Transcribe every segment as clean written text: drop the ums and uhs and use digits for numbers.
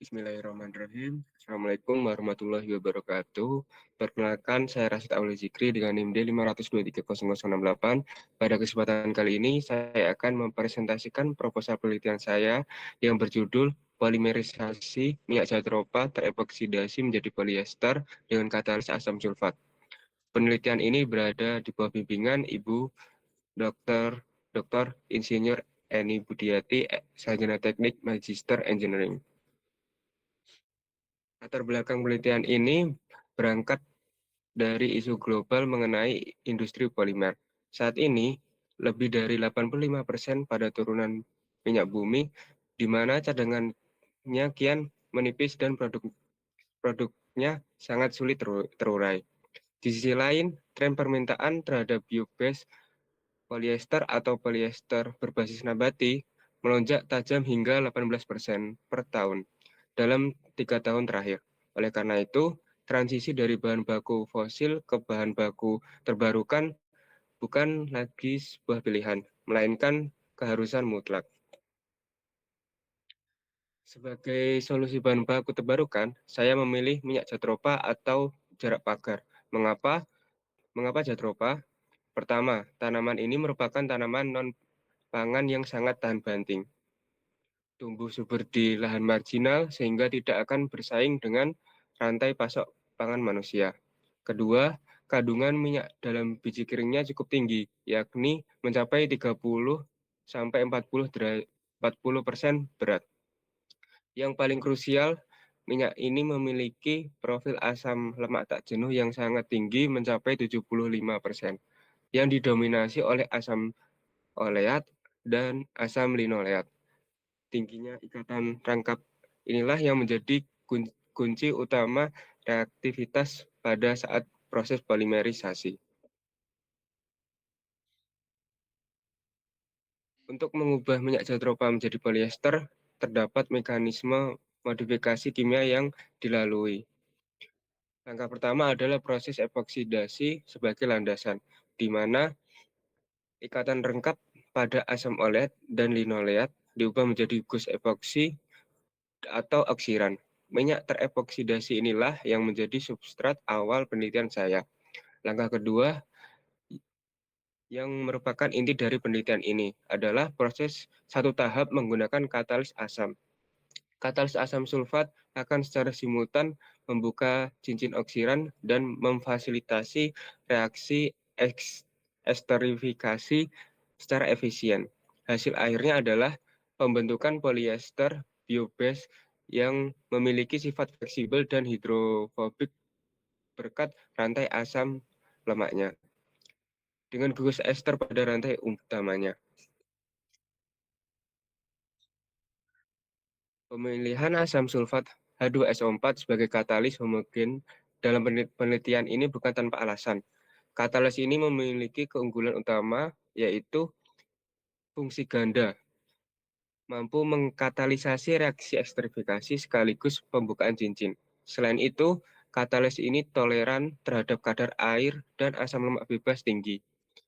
Bismillahirrahmanirrahim. Assalamualaikum warahmatullahi wabarakatuh. Perkenalkan, saya Rasid Auli Zikri dengan NIM D5230068. Pada kesempatan kali ini, saya akan mempresentasikan proposal penelitian saya yang berjudul polimerisasi minyak jadropa terepoksidasi menjadi polyester dengan katalis asam sulfat. Penelitian ini berada di bawah bimbingan Ibu Dr. Dr. Insinyur Eni Budiati, Sarjana Teknik Magister Engineering. Latar belakang penelitian ini berangkat dari isu global mengenai industri polimer. Saat ini, lebih dari 85% pada turunan minyak bumi, di mana cadangannya kian menipis dan produknya sangat sulit terurai. Di sisi lain, tren permintaan terhadap bio-based polyester atau polyester berbasis nabati melonjak tajam hingga 18% per tahun dalam 3 tahun terakhir. Oleh karena itu, transisi dari bahan baku fosil ke bahan baku terbarukan bukan lagi sebuah pilihan, melainkan keharusan mutlak. Sebagai solusi bahan baku terbarukan, saya memilih minyak jadropa atau jarak pagar. Mengapa? Mengapa jadropa? Pertama, tanaman ini merupakan tanaman non-pangan yang sangat tahan banting. Tumbuh subur di lahan marginal sehingga tidak akan bersaing dengan rantai pasok pangan manusia. Kedua, kandungan minyak dalam biji keringnya cukup tinggi, yakni mencapai 30 sampai 40% berat. Yang paling krusial, minyak ini memiliki profil asam lemak tak jenuh yang sangat tinggi mencapai 75%, yang didominasi oleh asam oleat dan asam linoleat. Tingginya ikatan rangkap inilah yang menjadi kunci utama reaktivitas pada saat proses polimerisasi. Untuk mengubah minyak jadropa menjadi polyester, terdapat mekanisme modifikasi kimia yang dilalui. Langkah pertama adalah proses epoksidasi sebagai landasan, di mana ikatan rangkap pada asam oleat dan linoleat diubah menjadi gus epoksi atau oksiran. Minyak terepoksidasi inilah yang menjadi substrat awal penelitian saya. Langkah kedua yang merupakan inti dari penelitian ini adalah proses satu tahap menggunakan katalis asam. Katalis asam sulfat akan secara simultan membuka cincin oksiran dan memfasilitasi reaksi esterifikasi secara efisien. Hasil akhirnya adalah pembentukan polyester bio-based yang memiliki sifat fleksibel dan hidrofobik berkat rantai asam lemaknya, dengan gugus ester pada rantai utamanya. Pemilihan asam sulfat H2SO4 sebagai katalis homogen dalam penelitian ini bukan tanpa alasan. Katalis ini memiliki keunggulan utama, yaitu fungsi ganda, mampu mengkatalisasi reaksi ekstrifikasi sekaligus pembukaan cincin. Selain itu, katalis ini toleran terhadap kadar air dan asam lemak bebas tinggi,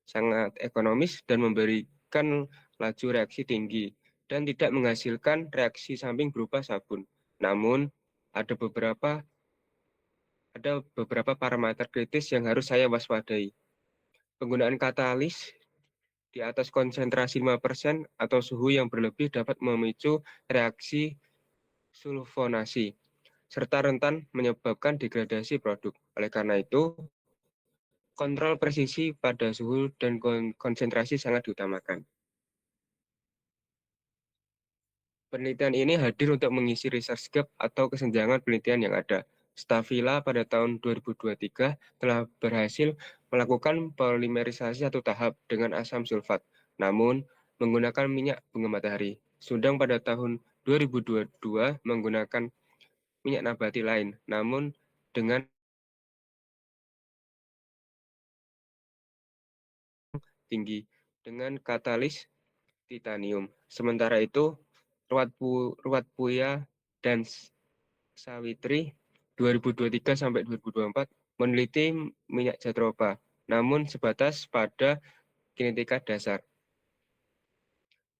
sangat ekonomis dan memberikan laju reaksi tinggi, dan tidak menghasilkan reaksi samping berupa sabun. Namun, ada beberapa parameter kritis yang harus saya waspadai. Penggunaan katalis di atas konsentrasi 5% atau suhu yang berlebih dapat memicu reaksi sulfonasi, serta rentan menyebabkan degradasi produk. Oleh karena itu, kontrol presisi pada suhu dan konsentrasi sangat diutamakan. Penelitian ini hadir untuk mengisi research gap atau kesenjangan penelitian yang ada. Stavila pada tahun 2023 telah berhasil melakukan polimerisasi satu tahap dengan asam sulfat, namun menggunakan minyak bunga matahari. Sundang pada tahun 2022 menggunakan minyak nabati lain, namun dengan tinggi, dengan katalis titanium. Sementara itu, Ruat Puya dan Sawitri 2023 sampai 2024 meneliti minyak jadropa, namun sebatas pada kinetika dasar,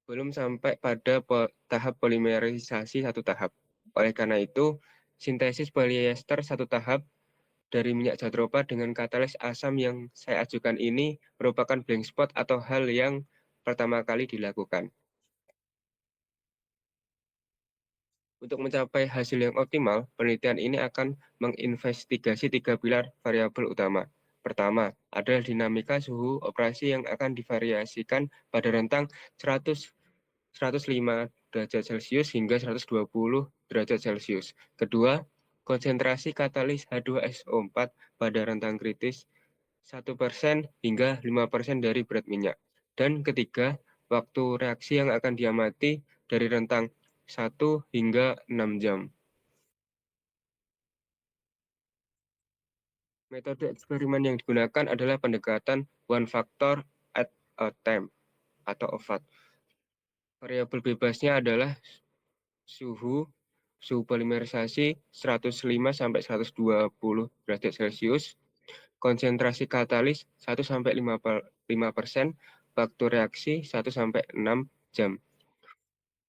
belum sampai pada tahap polimerisasi satu tahap. Oleh karena itu, sintesis polyester satu tahap dari minyak jadropa dengan katalis asam yang saya ajukan ini merupakan blank spot atau hal yang pertama kali dilakukan. Untuk mencapai hasil yang optimal, penelitian ini akan menginvestigasi 3 pilar variabel utama. Pertama, adalah dinamika suhu operasi yang akan divariasikan pada rentang 105 derajat Celcius hingga 120 derajat Celcius. Kedua, konsentrasi katalis H2SO4 pada rentang kritis 1% hingga 5% dari berat minyak. Dan ketiga, waktu reaksi yang akan diamati dari rentang 1 hingga 6 jam. Metode eksperimen yang digunakan adalah pendekatan one factor at a time atau OVAT. Variabel bebasnya adalah suhu, suhu polimerisasi 105 sampai 120 derajat Celcius, konsentrasi katalis 1 sampai 5%, waktu reaksi 1 sampai 6 jam.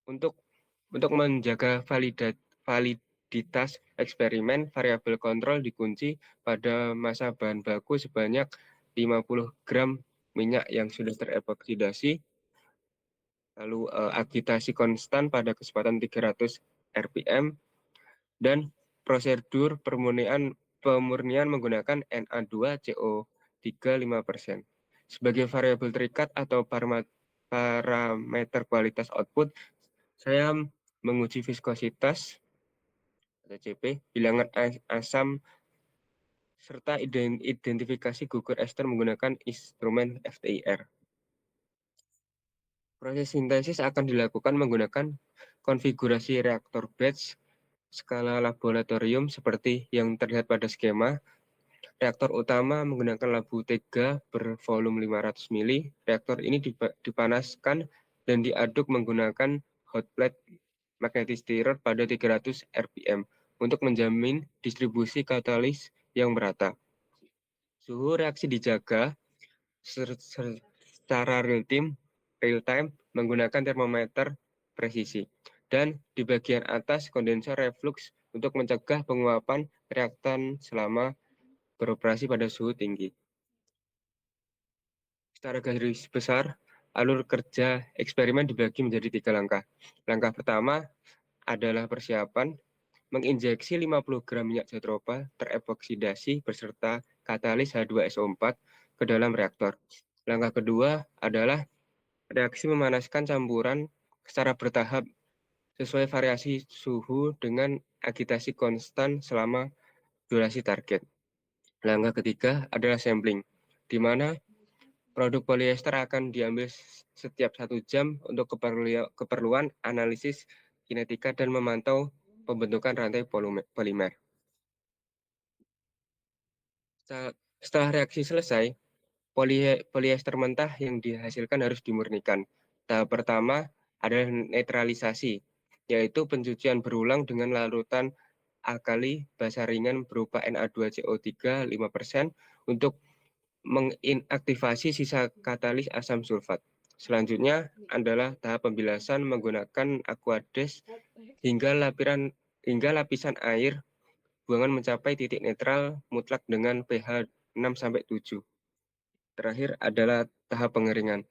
Untuk menjaga validitas eksperimen, variabel kontrol dikunci pada masa bahan baku sebanyak 50 gram minyak yang sudah terepoksidasi, lalu agitasi konstan pada kecepatan 300 rpm, dan prosedur pemurnian menggunakan Na2CO3 5%. Sebagai variabel terikat atau parameter kualitas output, saya menguji viskositas atau CP, bilangan asam, serta identifikasi gugur ester menggunakan instrumen FTIR. Proses sintesis akan dilakukan menggunakan konfigurasi reaktor batch skala laboratorium seperti yang terlihat pada skema. Reaktor utama menggunakan labu tega bervolume 500 mili. Reaktor ini dipanaskan dan diaduk menggunakan hot plate magnetic stirrer pada 300 rpm untuk menjamin distribusi katalis yang merata. Suhu reaksi dijaga secara real time menggunakan termometer presisi. Dan di bagian atas kondensor reflux untuk mencegah penguapan reaktan selama beroperasi pada suhu tinggi. Secara garis besar, alur kerja eksperimen dibagi menjadi 3 langkah. Langkah pertama adalah persiapan menginjeksi 50 gram minyak jadropa terepoksidasi beserta katalis H2SO4 ke dalam reaktor. Langkah kedua adalah reaksi memanaskan campuran secara bertahap sesuai variasi suhu dengan agitasi konstan selama durasi target. Langkah ketiga adalah sampling, di mana produk polyester akan diambil setiap 1 jam untuk keperluan analisis kinetika dan memantau pembentukan rantai polimer. Setelah reaksi selesai, polyester mentah yang dihasilkan harus dimurnikan. Tahap pertama adalah netralisasi, yaitu pencucian berulang dengan larutan alkali basa ringan berupa Na2CO3 5% untuk menginaktivasi sisa katalis asam sulfat. Selanjutnya adalah tahap pembilasan menggunakan aqueous hingga lapisan air buangan mencapai titik netral mutlak dengan pH 6-7. Terakhir adalah tahap pengeringan,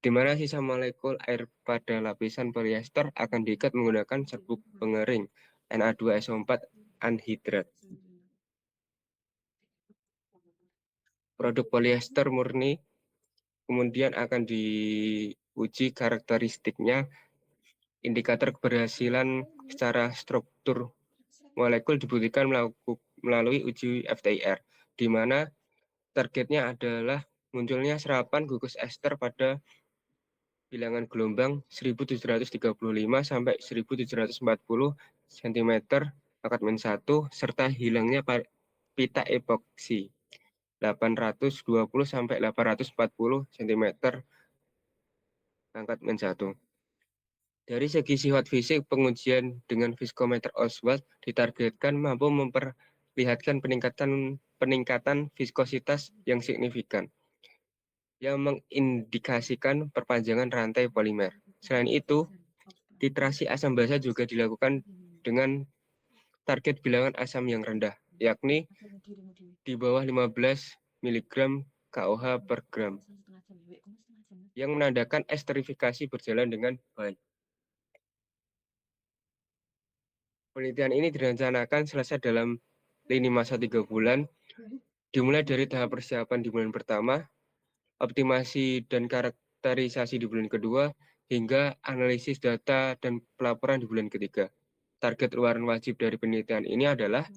di mana sisa molekul air pada lapisan polyester akan diikat menggunakan serbuk pengering Na2SO4 anhidrat. Produk polyester murni kemudian akan diuji karakteristiknya, indikator keberhasilan secara struktur molekul dibuktikan melalui uji FTIR, di mana targetnya adalah munculnya serapan gugus ester pada bilangan gelombang 1735 sampai 1740 cm pangkat-1 serta hilangnya pita epoksi 820 sampai 840 cm pangkat-1. Dari segi sifat fisik, pengujian dengan viskometer Oswald ditargetkan mampu memperlihatkan peningkatan viskositas yang signifikan, yang mengindikasikan perpanjangan rantai polimer. Selain itu, titrasi asam basa juga dilakukan dengan target bilangan asam yang rendah, yakni di bawah 15 miligram KOH per gram, yang menandakan esterifikasi berjalan dengan baik. Penelitian ini direncanakan selesai dalam lini masa 3 bulan, dimulai dari tahap persiapan di bulan pertama, optimasi dan karakterisasi di bulan kedua, hingga analisis data dan pelaporan di bulan ketiga. Target luaran wajib dari penelitian ini adalah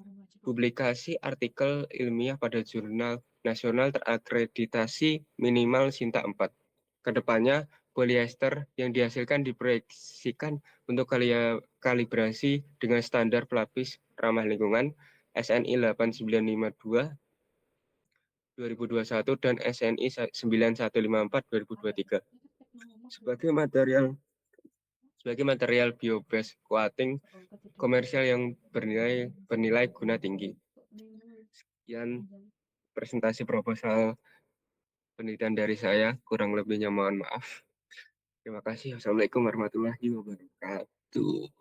publikasi artikel ilmiah pada jurnal nasional terakreditasi minimal Sinta 4. Kedepannya, polyester yang dihasilkan diproyeksikan untuk kalibrasi dengan standar pelapis ramah lingkungan SNI 8952 2021 dan SNI 9154 2023 sebagai material biobased coating komersial yang bernilai guna tinggi. Sekian presentasi proposal penelitian dari saya, kurang lebihnya mohon maaf. Terima kasih. Assalamualaikum warahmatullahi wabarakatuh.